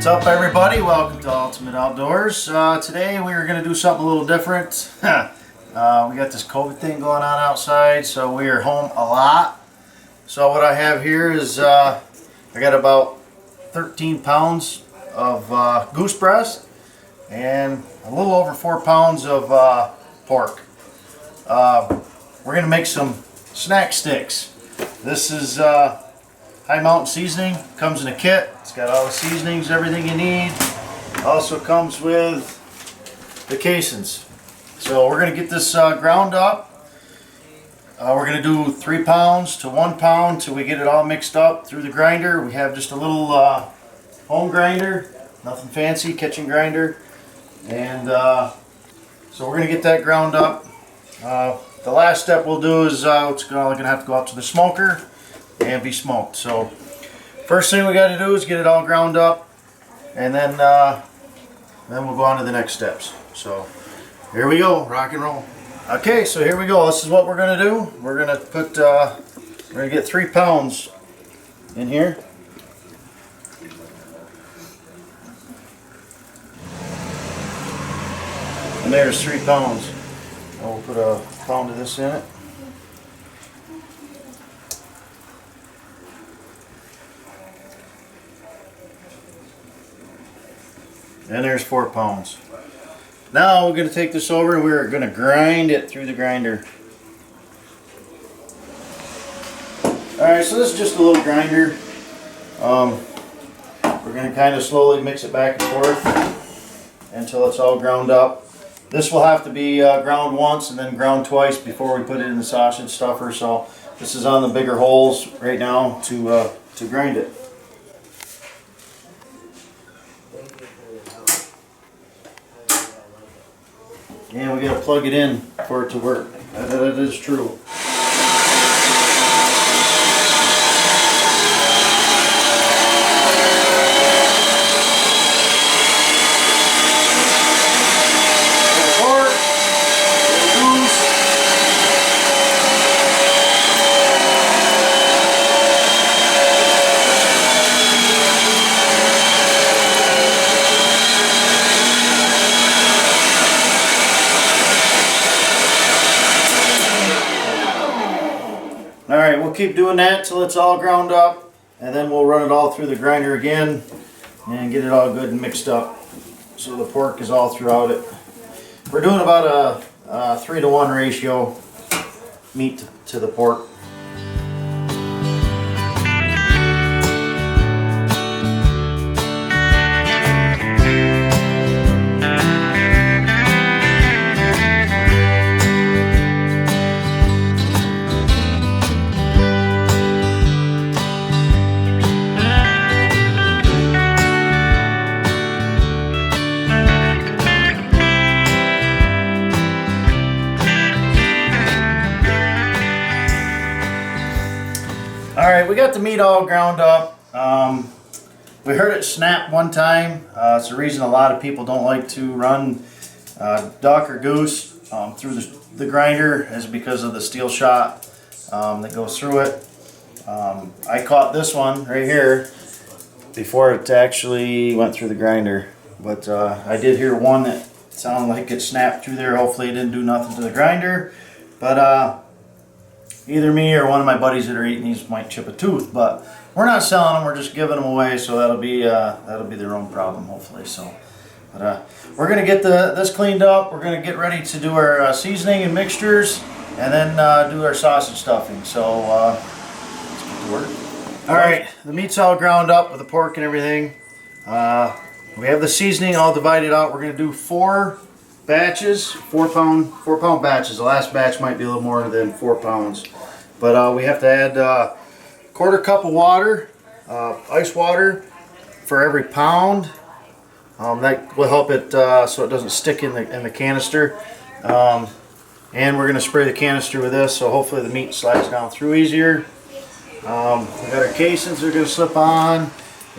up, everybody? Welcome to Ultimate Outdoors. Today we are going to do something a little different. We got this COVID thing going on outside, so we are home a lot. So what I have here is I got about 13 pounds of goose breast and a little over 4 pounds of pork. We're going to make some snack sticks. This is High Mountain seasoning. Comes in a kit. It's got all the seasonings, everything you need. Also comes with the casings. So we're going to get this ground up. We're going to do 3 pounds to 1 pound till we get it all mixed up through the grinder. We have just a little home grinder, nothing fancy, kitchen grinder. And so we're going to get that ground up. The last step we'll do is it's going to have to go out to the smoker and be smoked. So first thing we got to do is get it all ground up, and then we'll go on to the next steps. So here we go, rock and roll. Okay, so here we go. This is what we're going to do. We're going to put we're going to get 3 pounds in here. And there's 3 pounds. We'll put a pound of this in it. And there's 4 pounds. Now we're going to take this over and we're going to grind it through the grinder. Alright, so this is just a little grinder. We're going to kind of slowly mix it back and forth until it's all ground up. This will have to be ground once and then ground twice before we put it in the sausage stuffer. So this is on the bigger holes right now to grind it. And we got to plug it in for it to work. That is true. Alright, we'll keep doing that till it's all ground up, and then we'll run it all through the grinder again and get it all good and mixed up so the pork is all throughout it. We're doing about a 3-to-1 ratio meat to the pork. Alright, we got the meat all ground up. We heard it snap one time. It's the reason a lot of people don't like to run duck or goose through the grinder, is because of the steel shot that goes through it. I caught this one right here before it actually went through the grinder. But I did hear one that sounded like it snapped through there. Hopefully it didn't do nothing to the grinder. But either me or one of my buddies that are eating these might chip a tooth, but we're not selling them. We're just giving them away, so that'll be their own problem, hopefully. So, but we're gonna get this cleaned up. We're gonna get ready to do our seasoning and mixtures, and then do our sausage stuffing. So let's get to work. All right, the meat's all ground up with the pork and everything. We have the seasoning all divided out. We're gonna do 4 batches, 4 pound batches. The last batch might be a little more than 4 pounds, but we have to add 1/4 cup of water, ice water, for every pound. That will help it so it doesn't stick in the canister. And we're going to spray the canister with this, so hopefully the meat slides down through easier. We got our casings that are going to slip on,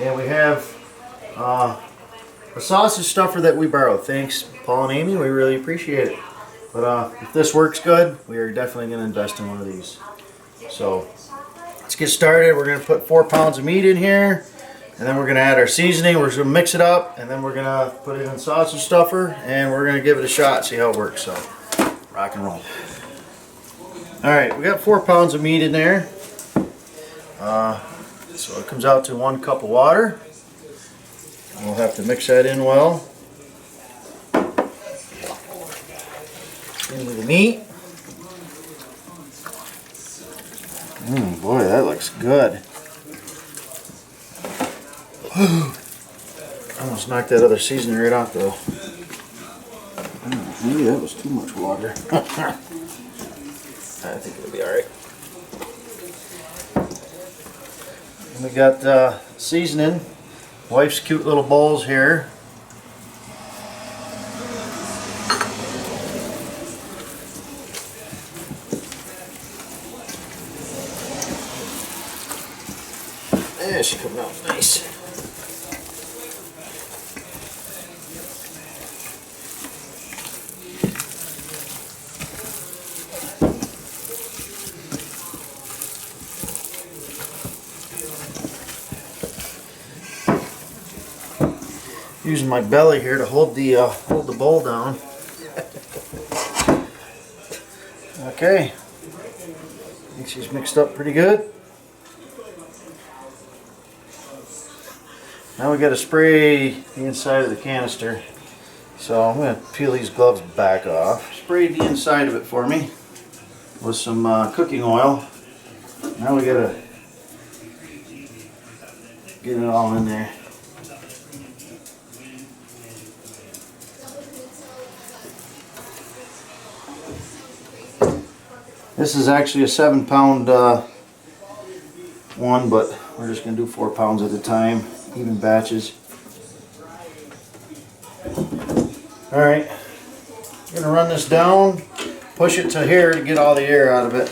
and we have a sausage stuffer that we borrowed. Thanks, Paul and Amy. We really appreciate it. But if this works good, we are definitely going to invest in one of these. So let's get started. We're going to put 4 pounds of meat in here. And then we're gonna add our seasoning. We're just gonna mix it up, and then we're gonna put it in sausage stuffer, and we're gonna give it a shot, see how it works. So, rock and roll. All right, we got 4 pounds of meat in there. So it comes out to 1 cup of water. We'll have to mix that in well. Into the meat. Boy, that looks good. Almost knocked that other seasoning right off though. Maybe that was too much water. I think it'll be alright. We got seasoning. Wife's cute little bowls here. Yeah, she coming out nice. Using my belly here to hold the bowl down. Okay, I think she's mixed up pretty good. Now we got to spray the inside of the canister. So I'm going to peel these gloves back off. Spray the inside of it for me with some cooking oil. Now we got to get it all in there. This is actually a 7-pound one, but we're just going to do 4 pounds at a time, even batches. Alright, I'm going to run this down, push it to here to get all the air out of it.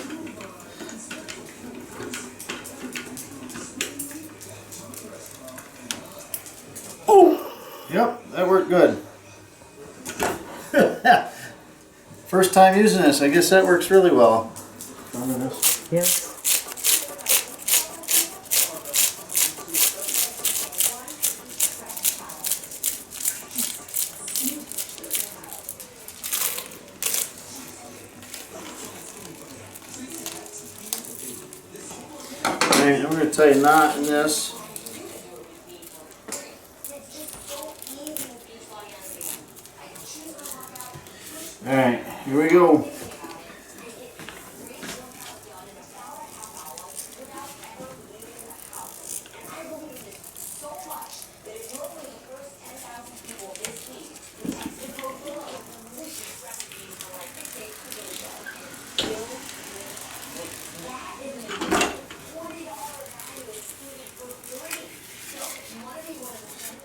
Oh, yep, that worked good. First time using this, I guess that works really well. Yes. Okay, I'm going to tie a knot in this. Alright, here we go.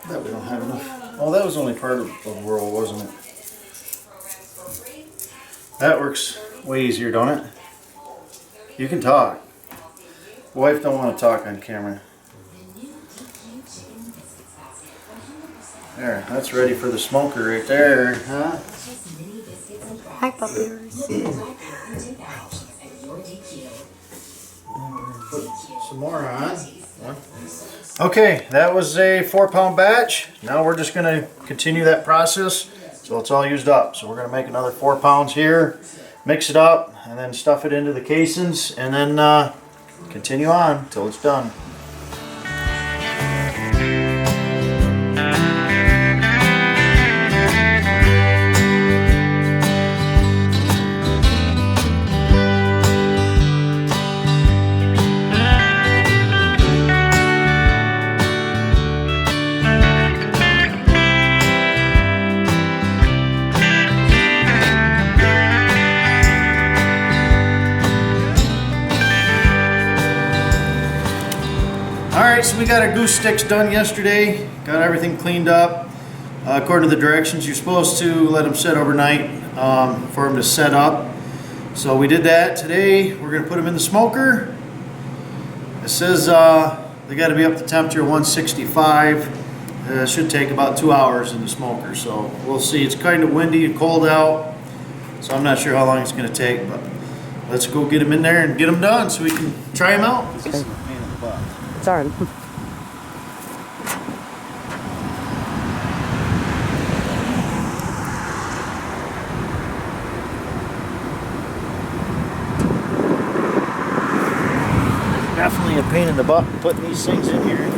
That we don't have enough. Oh, that was only part of the roll, wasn't it? That works way easier, don't it? You can talk. Wife don't want to talk on camera. There, that's ready for the smoker right there, huh? Hi, puppies. Put some more on. Okay, that was a 4-pound batch. Now we're just going to continue that process so it's all used up. So we're going to make another 4 pounds here, mix it up, and then stuff it into the casings, and then continue on until it's done. Alright, so we got our goose sticks done yesterday. Got everything cleaned up. According to the directions, you're supposed to let them sit overnight for them to set up. So we did that today. We're going to put them in the smoker. It says they got to be up to temperature 165. It should take about 2 hours in the smoker. So we'll see. It's kind of windy and cold out. So I'm not sure how long it's going to take. But let's go get them in there and get them done so we can try them out. Okay. It's on. pain in the butt putting these things in here.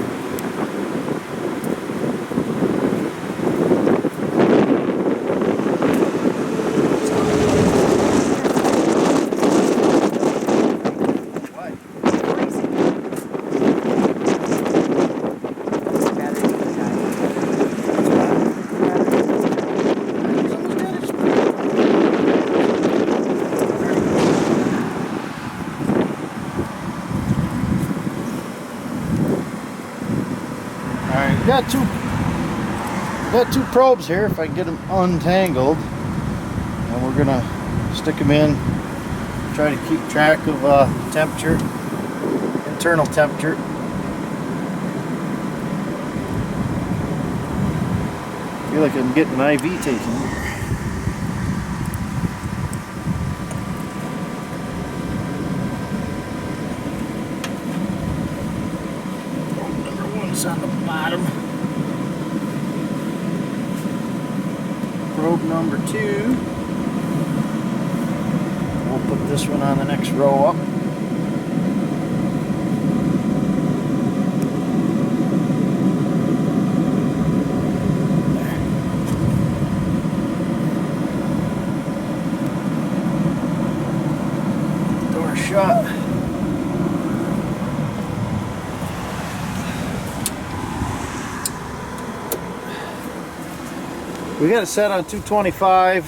Got two probes here if I can get them untangled, and we're gonna stick them in, try to keep track of temperature, internal temperature. I feel like I'm getting an IV taken. Number one's on the bottom. Probe number 2. We'll put this one on the next row up. Door shut. We got it set on 225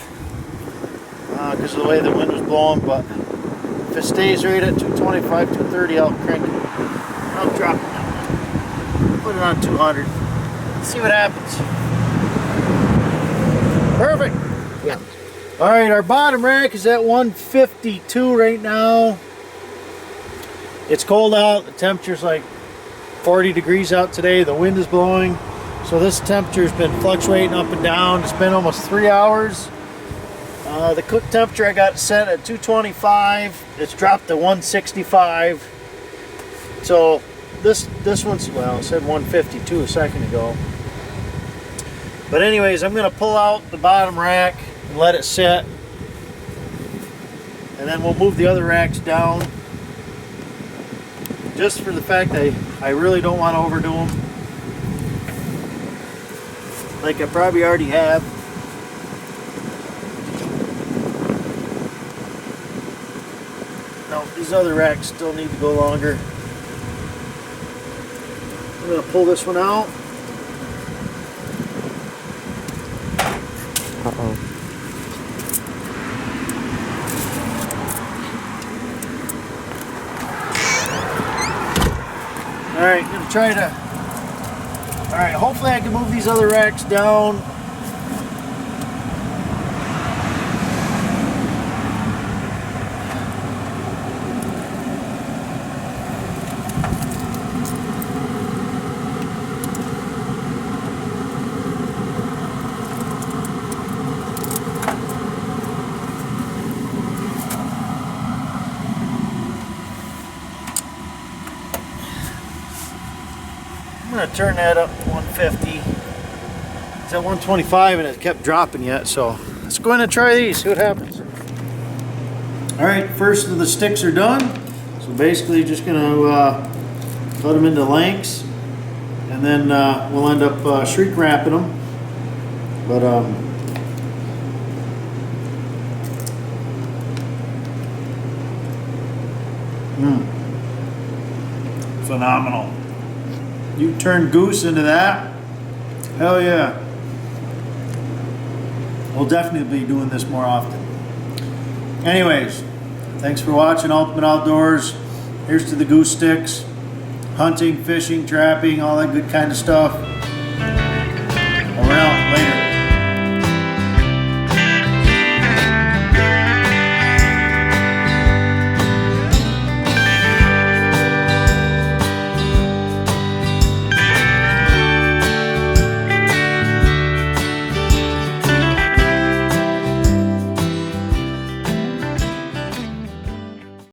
because of the way the wind was blowing, but if it stays right at 225, 230, I'll crank it. I'll drop it down. Put it on 200. See what happens. Perfect. Yeah. All right, our bottom rack is at 152 right now. It's cold out. The temperature's like 40 degrees out today. The wind is blowing. So this temperature's been fluctuating up and down. It's been almost 3 hours. The cook temperature I got set at 225. It's dropped to 165. So this one's, well, it said 152 a second ago. But anyways, I'm gonna pull out the bottom rack and let it sit. And then we'll move the other racks down. Just for the fact that I really don't want to overdo them. Like I probably already have. No, these other racks still need to go longer. I'm going to pull this one out. Uh-oh. Alright, I'm going to try to... Alright, hopefully I can move these other racks down. I'm going to turn that up to 150. It's at 125 and it kept dropping yet, so let's go in and try these, see what happens. Alright, first of the sticks are done. So basically just going to cut them into lengths, and then we'll end up shrink wrapping them. But phenomenal. You turn Goose into that? Hell yeah. We'll definitely be doing this more often. Anyways, thanks for watching Ultimate Outdoors. Here's to the Goose sticks. Hunting, fishing, trapping, all that good kind of stuff.